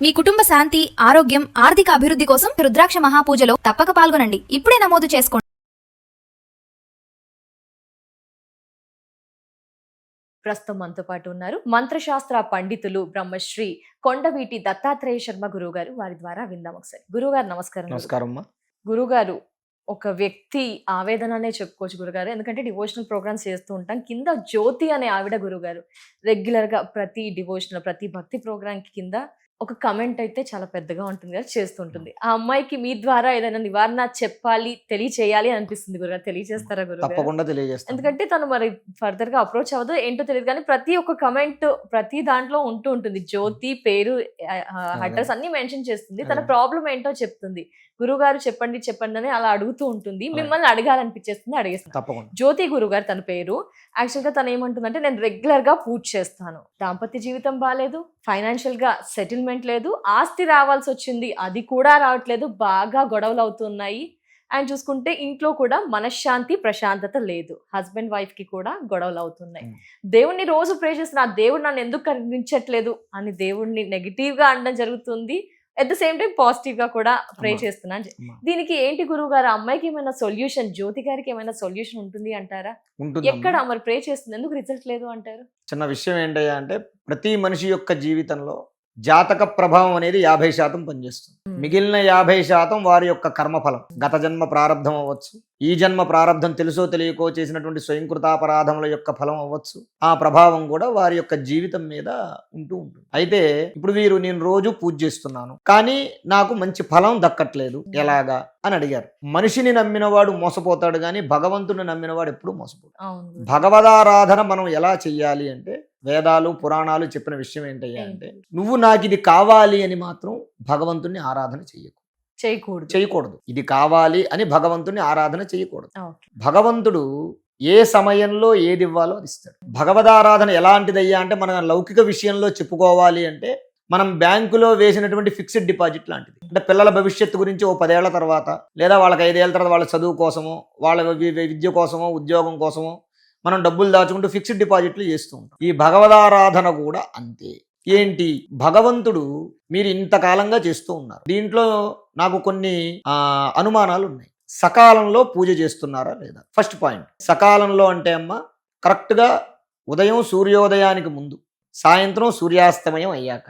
మీ కుటుంబ శాంతి, ఆరోగ్యం, ఆర్థిక అభివృద్ధి కోసం రుద్రాక్ష మహాపూజలో తప్పక పాల్గొనండి. ఇప్పుడే నమోదు చేసుకోండి. ప్రస్తుతం మనతో పాటు ఉన్నారు మంత్రశాస్త్ర పండితులు బ్రహ్మశ్రీ కొండవీటి దత్తాత్రేయ శర్మ గురువు గారు. వారి ద్వారా విందాం ఒకసారి. గురుగారు నమస్కారం. నమస్కారం. గురుగారు, ఒక వ్యక్తి ఆవేదననే చెప్పుకోవచ్చు గురుగారు, ఎందుకంటే డివోషనల్ ప్రోగ్రామ్స్ చేస్తూ ఉంటాం. కింద జ్యోతి అనే ఆవిడ గురుగారు రెగ్యులర్ గా ప్రతి డివోషనల్ ప్రతి భక్తి ప్రోగ్రామ్ కి కింద ఒక కమెంట్ అయితే చాలా పెద్దగా ఉంటుంది కదా, చేస్తుంటుంది. ఆ అమ్మాయికి మీ ద్వారా ఏదైనా నివారణ చెప్పాలి, తెలియచేయాలి అనిపిస్తుంది గురుగారు. తెలియజేస్తారా గురుగారు? తప్పకుండా తెలియజేస్తాను. ఎందుకంటే తను మరి ఫర్దర్ గా అప్రోచ్ అవ్వదు ఏంటో తెలియదు, కానీ ప్రతి ఒక్క కమెంట్ ప్రతి దాంట్లో ఉంటూ ఉంటుంది. జ్యోతి పేరు, అడ్రస్ అన్ని మెన్షన్ చేస్తుంది. తన ప్రాబ్లం ఏంటో చెప్తుంది. గురుగారు చెప్పండి చెప్పండి అని అలా అడుగుతూ ఉంటుంది. మిమ్మల్ని అడగాలనిపించేస్తుంది, అడిగేస్తుంది. జ్యోతి గురుగారు తన పేరు. యాక్చువల్ గా తను ఏమంటుందంటే, నేను రెగ్యులర్ గా పూజ చేస్తాను, దాంపత్య జీవితం బాగాలేదు, ఫైనాన్షియల్ గా సెటిల్మెంట్ లేదు, ఆస్తి రావాల్సి వచ్చింది అది కూడా రావట్లేదు, బాగా గొడవలు అవుతున్నాయి. అండ్ చూసుకుంటే ఇంట్లో కూడా మనశ్శాంతి ప్రశాంతత లేదు, హస్బెండ్ వైఫ్ కి కూడా గొడవలు అవుతున్నాయి. దేవుణ్ణి రోజు ప్రే చేస్తున్నా, దేవుడు నన్ను ఎందుకు కనిపించట్లేదు అని దేవుణ్ణి నెగిటివ్ గా అనడం జరుగుతుంది. At the same time positive గా కూడా ప్రే చేస్తున్నాను. దీనికి ఏంటి గురువు గారు? అమ్మాయికి ఏమైనా సొల్యూషన్, జ్యోతి గారికి ఏమైనా సొల్యూషన్ ఉంటుంది అంటారా? ఎక్కడ మరి ప్రే చేస్తుంది, ఎందుకు రిజల్ట్ లేదు అంటారు? చిన్న విషయం ఏంటయ్యా అంటే, ప్రతి మనిషి యొక్క జీవితంలో జాతక ప్రభావం అనేది 50% పనిచేస్తుంది. మిగిలిన 50% వారి యొక్క కర్మఫలం. గత జన్మ ప్రారంధం అవ్వచ్చు, ఈ జన్మ ప్రారంధం తెలుసో తెలియకో చేసినటువంటి స్వయంకృతాపరాధముల యొక్క ఫలం అవ్వచ్చు. ఆ ప్రభావం కూడా వారి యొక్క జీవితం మీద ఉంటూ ఉంటుంది. అయితే ఇప్పుడు నేను రోజు పూజ చేస్తున్నాను, కానీ నాకు మంచి ఫలం దక్కట్లేదు, ఎలాగా అని అడిగారు. మనిషిని నమ్మినవాడు మోసపోతాడు, కానీ భగవంతుని నమ్మినవాడు ఎప్పుడూ మోసపోతాడు. భగవదారాధన మనం ఎలా చెయ్యాలి అంటే, వేదాలు పురాణాలు చెప్పిన విషయం ఏంటయ్యా అంటే, నువ్వు నాకు ఇది కావాలి అని మాత్రం భగవంతుని ఆరాధన చేయకూడదు. ఇది కావాలి అని భగవంతుని ఆరాధన చేయకూడదు. భగవంతుడు ఏ సమయంలో ఏది ఇవ్వాలో అది ఇస్తాడు. భగవదారాధన ఎలాంటిదయ్యా అంటే, మన లౌకిక విషయంలో చెప్పుకోవాలి అంటే, మనం బ్యాంకులో వేసినటువంటి ఫిక్స్డ్ డిపాజిట్ లాంటిది. అంటే పిల్లల భవిష్యత్తు గురించి ఓ 10 ఏళ్ల తర్వాత, లేదా వాళ్ళకి 5 ఏళ్ల తర్వాత వాళ్ళ చదువు కోసమో, వాళ్ళ విద్య కోసమో, ఉద్యోగం కోసమో మనం డబ్బులు దాచుకుంటూ ఫిక్స్డ్ డిపాజిట్లు చేస్తూ ఉంటాం. ఈ భగవదారాధన కూడా అంతే. ఏంటి, భగవంతుడు మీరు ఇంతకాలంగా చేస్తూ ఉన్నారు, దీంట్లో నాకు కొన్ని అనుమానాలు ఉన్నాయి. సకాలంలో పూజ చేస్తున్నారా లేదా? First point. సకాలంలో అంటే అమ్మ, కరెక్ట్గా ఉదయం సూర్యోదయానికి ముందు, సాయంత్రం సూర్యాస్తమయం అయ్యాక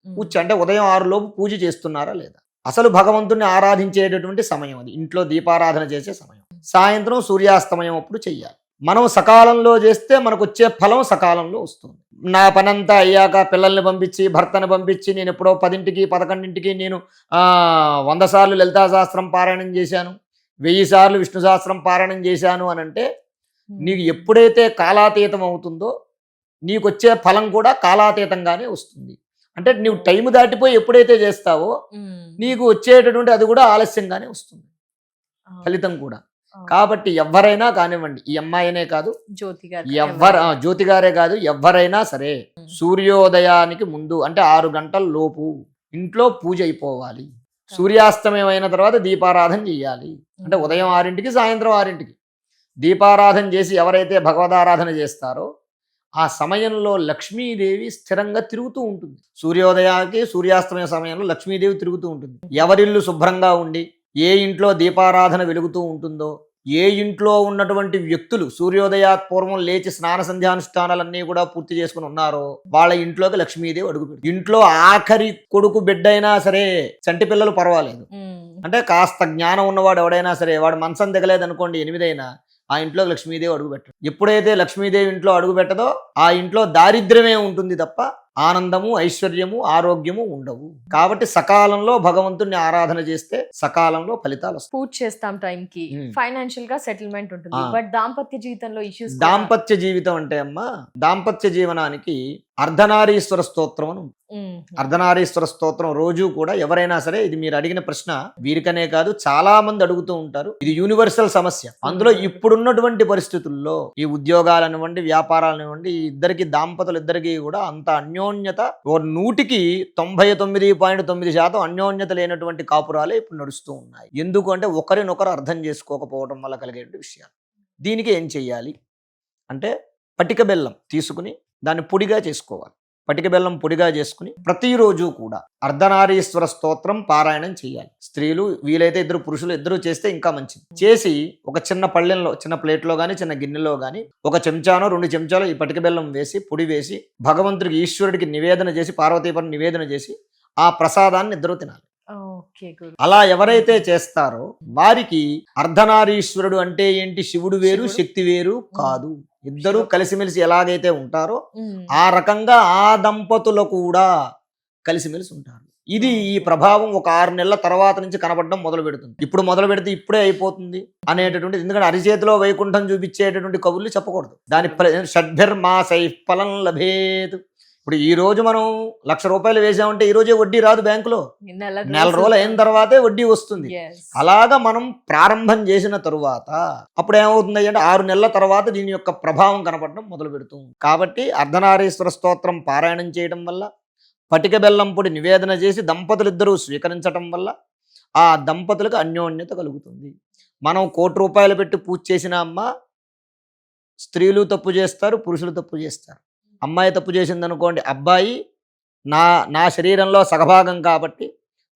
పూజ. అంటే ఉదయం 6 లోపు పూజ చేస్తున్నారా లేదా? అసలు భగవంతుని ఆరాధించేటటువంటి సమయం అది, ఇంట్లో దీపారాధన చేసే సమయం. సాయంత్రం సూర్యాస్తమయం అప్పుడు చెయ్యాలి. మనం సకాలంలో చేస్తే మనకు వచ్చే ఫలం సకాలంలో వస్తుంది. నా పనంతా అయ్యాక పిల్లల్ని పంపించి, భర్తను పంపించి, నేను ఎప్పుడో 10ంటికి 11ంటికి నేను 100 సార్లు లలితా సహస్రం పారాయణం చేశాను, 1000 సార్లు విష్ణు సహస్రం పారాయణం చేశాను అని అంటే, నీకు ఎప్పుడైతే కాలాతీతం అవుతుందో నీకు వచ్చే ఫలం కూడా కాలాతీతంగానే వస్తుంది. అంటే నువ్వు టైం దాటిపోయి ఎప్పుడైతే చేస్తావో నీకు వచ్చేటటువంటి అది కూడా ఆలస్యంగానే వస్తుంది, ఫలితం కూడా. కాబట్టి ఎవరైనా కానివ్వండి, ఈ అమ్మాయినే కాదు, జ్యోతి గారే కాదు, ఎవరైనా సరే సూర్యోదయానికి ముందు అంటే 6 గంటల లోపు ఇంట్లో పూజ అయిపోవాలి. సూర్యాస్తమయం అయిన తర్వాత దీపారాధన చేయాలి. అంటే ఉదయం 6ంటికి సాయంత్రం 6ంటికి దీపారాధన చేసి ఎవరైతే భగవదారాధన చేస్తారో ఆ సమయంలో లక్ష్మీదేవి స్థిరంగా తిరుగుతూ ఉంటుంది. సూర్యోదయానికి సూర్యాస్తమయ సమయంలో లక్ష్మీదేవి తిరుగుతూ ఉంటుంది. ఎవరిల్లు శుభ్రంగా ఉండి ఏ ఇంట్లో దీపారాధన వెలుగుతూ ఉంటుందో, ఏ ఇంట్లో ఉన్నటువంటి వ్యక్తులు సూర్యోదయాత్ పూర్వం లేచి స్నాన సంధ్యానుష్ఠానాలన్నీ కూడా పూర్తి చేసుకుని ఉన్నారో వాళ్ళ ఇంట్లోకి లక్ష్మీదేవి అడుగుపెడుతుంది. ఇంట్లో ఆఖరి కొడుకు బిడ్డ అయినా సరే, చంటి పిల్లలు పర్వాలేదు, అంటే కాస్త జ్ఞానం ఉన్నవాడు ఎవడైనా సరే, వాడు మంచం దిగలేదు అనుకోండి 8 అయినా, ఆ ఇంట్లో లక్ష్మీదేవి అడుగుపెట్టదు. ఎప్పుడైతే లక్ష్మీదేవి ఇంట్లో అడుగు పెట్టదో ఆ ఇంట్లో దారిద్ర్యమే ఉంటుంది తప్ప ఆనందము, ఐశ్వర్యము, ఆరోగ్యము ఉండవు. కాబట్టి సకాలంలో భగవంతుని ఆరాధన చేస్తే సకాలంలో ఫలితాలు వస్తాయి. పూజ చేస్తాం టైంకి, ఫైనాన్షియల్ గా సెటిల్మెంట్ ఉంటుంది. బట్ దాంపత్య జీవితంలో ఇష్యూస్. దాంపత్య జీవితం అంటే అమ్మా, దాంపత్య జీవనానికి అర్ధనారీశ్వర స్తోత్రం అని ఉంది. అర్ధనారీశ్వర స్తోత్రం రోజు కూడా ఎవరైనా సరే, ఇది మీరు అడిగిన ప్రశ్న వీరికనే కాదు చాలా మంది అడుగుతూ ఉంటారు, ఇది యూనివర్సల్ సమస్య. అందులో ఇప్పుడున్నటువంటి పరిస్థితుల్లో ఈ ఉద్యోగాలనివ్వండి, వ్యాపారాలనివ్వండి, ఇద్దరికి దాంపతులు ఇద్దరికి కూడా అంత అన్యోన్యత, 100కి 99.9% అన్యోన్యత లేనటువంటి కాపురాలే ఇప్పుడు నడుస్తూ ఉన్నాయి. ఎందుకు అంటే ఒకరినొకరు అర్థం చేసుకోకపోవడం వల్ల కలిగే విషయాలు. దీనికి ఏం చెయ్యాలి అంటే, పటిక బెల్లం తీసుకుని దాన్ని పొడిగా చేసుకోవాలి. పటిక బెల్లం పొడిగా చేసుకుని ప్రతిరోజు కూడా అర్ధనారీశ్వర స్తోత్రం పారాయణం చేయాలి. స్త్రీలు వీలైతే ఇద్దరు పురుషులు ఇద్దరు చేస్తే ఇంకా మంచిది. చేసి ఒక చిన్న పళ్ళెంలో, చిన్న ప్లేట్లో కానీ చిన్న గిన్నెలో కానీ 1 చెంచానో 2 చెంచాలో ఈ పటిక బెల్లం వేసి పొడి వేసి భగవంతుడికి ఈశ్వరుడికి నివేదన చేసి పార్వతీపురం నివేదన చేసి ఆ ప్రసాదాన్ని ఇద్దరు తినాలి. ఓకే గురు. అలా ఎవరైతే చేస్తారో వారికి అర్ధనారీశ్వరుడు అంటే ఏంటి, శివుడు వేరు శివుడు. శక్తి వేరు కాదు. ఇద్దరు కలిసిమెలిసి ఎలాగైతే ఉంటారో మ్మ్. ఆ రకంగా ఆ దంపతులు కూడా కలిసిమెలిసి ఉంటారు. ఇది ఈ ప్రభావం ఒక 6 నెలల తర్వాత నుంచి కనబడడం మొదలు పెడుతుంది. ఇప్పుడు మొదలు పెడితే ఇప్పుడే అయిపోతుంది అనేటటువంటి, ఎందుకంటే అరిచేతిలో వైకుంఠం చూపించేటటువంటి కబుర్లు చెప్పకూడదు. దాని షడ్భిర్మాసై ఫలం లభేత్. ఇప్పుడు ఈ రోజు మనం ₹1,00,000 వేసామంటే ఈ రోజే వడ్డీ రాదు బ్యాంకులో, నెల రోజులు అయిన తర్వాతే వడ్డీ వస్తుంది. Yes. అలాగా మనం ప్రారంభం చేసిన తరువాత అప్పుడు ఏమవుతుంది అంటే 6 నెలల తర్వాత దీని యొక్క ప్రభావం కనపడడం మొదలు పెడుతుంది. కాబట్టి అర్ధనారీశ్వర స్తోత్రం పారాయణం చేయడం వల్ల, పటిక బెల్లం పొడి నివేదన చేసి దంపతులిద్దరూ స్వీకరించడం వల్ల ఆ దంపతులకు అన్యోన్యత కలుగుతుంది. మనం ₹1,00,00,000 పెట్టి పూజ చేసిన అమ్మ, స్త్రీలు తప్పు చేస్తారు, పురుషులు తప్పు చేస్తారు. అమ్మాయి తప్పు చేసింది అనుకోండి, అబ్బాయి నా శరీరంలో సగభాగం కాబట్టి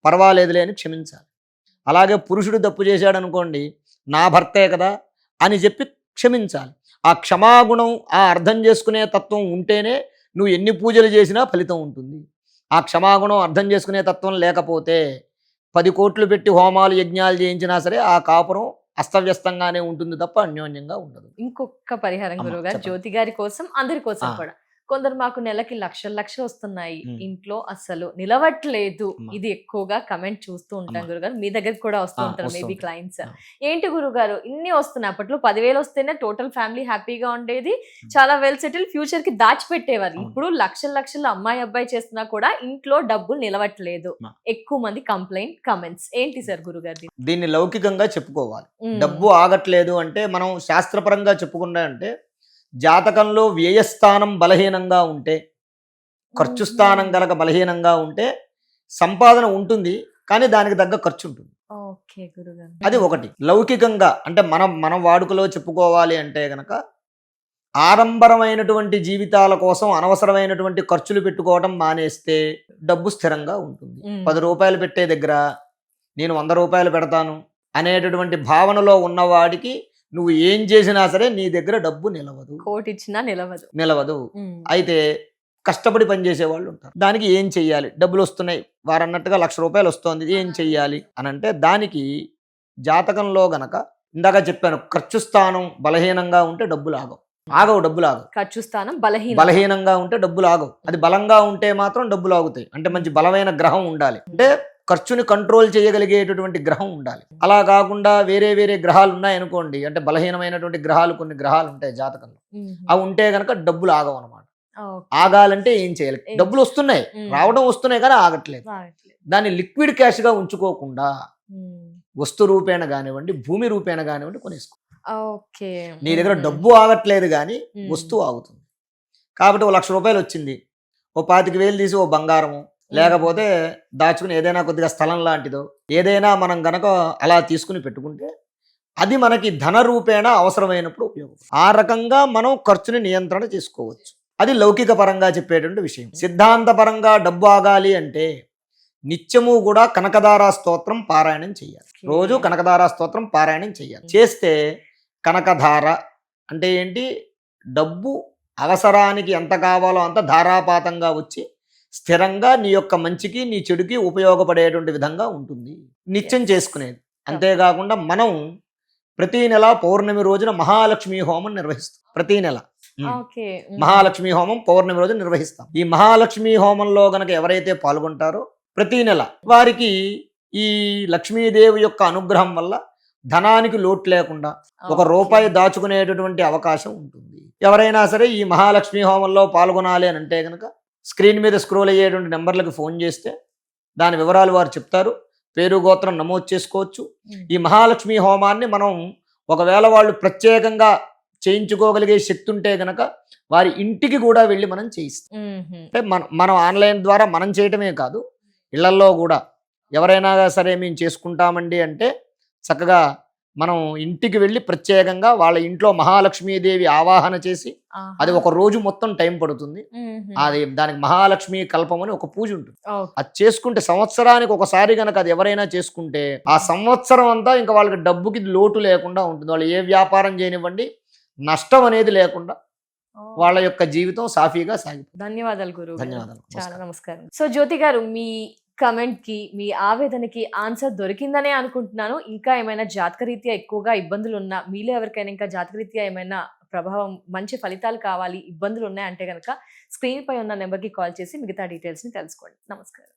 పర్వాలేదులే అని క్షమించాలి. అలాగే పురుషుడు తప్పు చేశాడు అనుకోండి, నా భర్తే కదా అని చెప్పి క్షమించాలి. ఆ క్షమాగుణం, ఆ అర్థం చేసుకునే తత్వం ఉంటేనే నువ్వు ఎన్ని పూజలు చేసినా ఫలితం ఉంటుంది. ఆ క్షమాగుణం, అర్థం చేసుకునే తత్వం లేకపోతే 10 కోట్లు పెట్టి హోమాలు యజ్ఞాలు చేయించినా సరే ఆ కాపురం అస్తవ్యస్తంగానే ఉంటుంది తప్ప అన్యోన్యంగా ఉండదు. ఇంకొక పరిహారం అమ్మ, గురువు గారు, చెప్పండి. జ్యోతి గారి కోసం, అందరి కోసం ఆ. కూడా. కొందరు మాకు నెలకి లక్షలు వస్తున్నాయి, మ్మ్. ఇంట్లో అసలు నిలవట్లేదు, అమ్మ. ఇది ఎక్కువగా కమెంట్ చూస్తూ ఉంటాం అమ్మ. గురుగారు. మీ దగ్గర కూడా వస్తూ ఆ, ఉంటారు వస్తూ మేబీ ఉంటారు. క్లయింట్స్. ఆ. ఏంటి గురుగారు ఇన్ని వస్తున్నాయి? అప్పట్లో 10,000 వస్తేనే టోటల్ ఫ్యామిలీ హ్యాపీగా ఉండేది, చాలా వెల్ సెటిల్, ఫ్యూచర్ కి దాచిపెట్టేవారు. అవును. ఇప్పుడు లక్షలు అమ్మాయి అబ్బాయి చేస్తున్నా కూడా ఇంట్లో డబ్బులు నిలవట్లేదు, అమ్మ. ఎక్కువ మంది కంప్లైంట్ కమెంట్స్. ఏంటి సార్ గురుగారు? దీన్ని లౌకికంగా చెప్పుకోవాలి. డబ్బు ఆగట్లేదు అంటే మనం శాస్త్రపరంగా చెప్పుకున్నా అంటే జాతకంలో వ్యయస్థానం బలహీనంగా ఉంటే, ఖర్చు స్థానం గనక బలహీనంగా ఉంటే సంపాదన ఉంటుంది కానీ దానికి తగ్గ ఖర్చు ఉంటుంది. ఓకే గురుగారు. అది ఒకటి. లౌకికంగా అంటే మనం వాడుకలో చెప్పుకోవాలి అంటే గనక ఆడంబరమైనటువంటి జీవితాల కోసం అనవసరమైనటువంటి ఖర్చులు పెట్టుకోవడం మానేస్తే డబ్బు స్థిరంగా ఉంటుంది. ₹10 పెట్టే దగ్గర నేను ₹100 పెడతాను అనేటటువంటి భావనలో ఉన్నవాడికి నువ్వు ఏం చేసినా సరే నీ దగ్గర డబ్బు నిలవదు, కోటి ఇచ్చినా నిలవదు. అయితే కష్టపడి పనిచేసే వాళ్ళు ఉంటారు. దానికి ఏం చెయ్యాలి? డబ్బులు వస్తున్నాయి, వారు అన్నట్టుగా ₹1,00,000 వస్తుంది, ఏం చెయ్యాలి అని అంటే దానికి జాతకంలో గనక ఇందాక చెప్పాను, ఖర్చు స్థానం బలహీనంగా ఉంటే డబ్బులు డబ్బులు ఆగవు. ఖర్చు స్థానం బలహీనంగా ఉంటే డబ్బులు ఆగవు. అది బలంగా ఉంటే మాత్రం డబ్బులు ఆగుతాయి. అంటే మంచి బలమైన గ్రహం ఉండాలి, అంటే ఖర్చుని కంట్రోల్ చేయగలిగేటటువంటి గ్రహం ఉండాలి. అలా కాకుండా వేరే వేరే గ్రహాలు ఉన్నాయనుకోండి, అంటే బలహీనమైనటువంటి గ్రహాలు కొన్ని గ్రహాలు ఉంటాయి జాతకంలో, అవి ఉంటే గనక డబ్బులు ఆగవు అనమాట. ఆగాలంటే ఏం చేయాలి? డబ్బులు వస్తున్నాయి, వస్తున్నాయి కానీ ఆగట్లేదు. దాన్ని లిక్విడ్ క్యాష్ గా ఉంచుకోకుండా వస్తు రూపేణ కానివ్వండి, భూమి రూపేణ కానివ్వండి కొనేసుకో. నీ దగ్గర డబ్బు ఆగట్లేదు కానీ వస్తువు ఆగుతుంది. కాబట్టి ₹1,00,000 వచ్చింది, ఓ 25,000 తీసి ఓ బంగారము లేకపోతే దాచుకుని ఏదైనా కొద్దిగా స్థలం లాంటిదో ఏదైనా మనం గనక అలా తీసుకుని పెట్టుకుంటే అది మనకి ధన రూపేణ అవసరమైనప్పుడు ఉపయోగం. ఆ రకంగా మనం ఖర్చుని నియంత్రణ చేసుకోవచ్చు. అది లౌకిక పరంగా చెప్పేటువంటి విషయం. సిద్ధాంత పరంగా డబ్బు ఆగాలి అంటే నిత్యము కూడా కనకదారా స్తోత్రం పారాయణం చేయాలి. రోజు కనకదారా స్తోత్రం పారాయణం చేయాలి. చేస్తే కనకధార అంటే ఏంటి? డబ్బు అవసరానికి ఎంత కావాలో అంత ధారాపాతంగా వచ్చి స్థిరంగా నీ యొక్క మంచికి నీ చెడుకి ఉపయోగపడేటువంటి విధంగా ఉంటుంది. నిత్యం చేసుకునేది. అంతేకాకుండా మనం ప్రతి నెల పౌర్ణమి రోజున మహాలక్ష్మి హోమం నిర్వహిస్తాం. ప్రతి నెల మహాలక్ష్మి హోమం పౌర్ణమి రోజు నిర్వహిస్తాం. ఈ మహాలక్ష్మి హోమంలో గనక ఎవరైతే పాల్గొంటారో ప్రతి నెల వారికి ఈ లక్ష్మీదేవి యొక్క అనుగ్రహం వల్ల ధనానికి లోటు లేకుండా ₹1 దాచుకునేటటువంటి అవకాశం ఉంటుంది. ఎవరైనా సరే ఈ మహాలక్ష్మి హోమంలో పాల్గొనాలి అని అంటే కనుక స్క్రీన్ మీద స్క్రోల్ అయ్యేటువంటి నెంబర్లకు ఫోన్ చేస్తే దాని వివరాలు వారు చెప్తారు. పేరు గోత్రం నమోదు చేసుకోవచ్చు. ఈ మహాలక్ష్మి హోమాన్ని మనం ఒకవేళ వాళ్ళు ప్రత్యేకంగా చేయించుకోగలిగే శక్తి ఉంటే గనక వారి ఇంటికి కూడా వెళ్ళి మనం చేయిస్తాం. అంటే మనం ఆన్లైన్ ద్వారా మనం చేయటమే కాదు, ఇళ్లల్లో కూడా ఎవరైనా సరే మేము చేసుకుంటామండి అంటే చక్కగా మనం ఇంటికి వెళ్ళి ప్రత్యేకంగా వాళ్ళ ఇంట్లో మహాలక్ష్మీదేవి ఆవాహన చేసి ఆహా. అది ఒక రోజు మొత్తం టైం పడుతుంది. మ్మ్. అది దానికి మహాలక్ష్మి కల్పం అని ఒక పూజ ఉంటుంది. ఓకే. అది చేసుకుంటే సంవత్సరానికి ఒకసారి కనుక అది ఎవరైనా చేసుకుంటే ఆ సంవత్సరం అంతా ఇంకా వాళ్ళకి డబ్బుకి లోటు లేకుండా ఉంటుంది. వాళ్ళు ఏ వ్యాపారం చేయనివ్వండి, నష్టం అనేది లేకుండా ఓ. వాళ్ళ యొక్క జీవితం సాఫీగా సాగిపోతుంది. ధన్యవాదాలు గురువు గారు. ధన్యవాదాలు. చాలా నమస్కారం. సో జ్యోతి గారు, మీ కమెంట్ కి, మీ ఆవేదనకి ఆన్సర్ దొరికిందనే అనుకుంటున్నాను. ఇంకా ఏమైనా జాతకరీత్యా ఎక్కువగా ఇబ్బందులు ఉన్నా, మీలో ఎవరికైనా ఇంకా జాతకరీత్యా ఏమైనా ప్రభావం, మంచి ఫలితాలు కావాలి, ఇబ్బందులు ఉన్నాయంటే కనుక స్క్రీన్ పై ఉన్న నెంబర్కి కాల్ చేసి మిగతా డీటెయిల్స్ ని తెలుసుకోండి. నమస్కారం.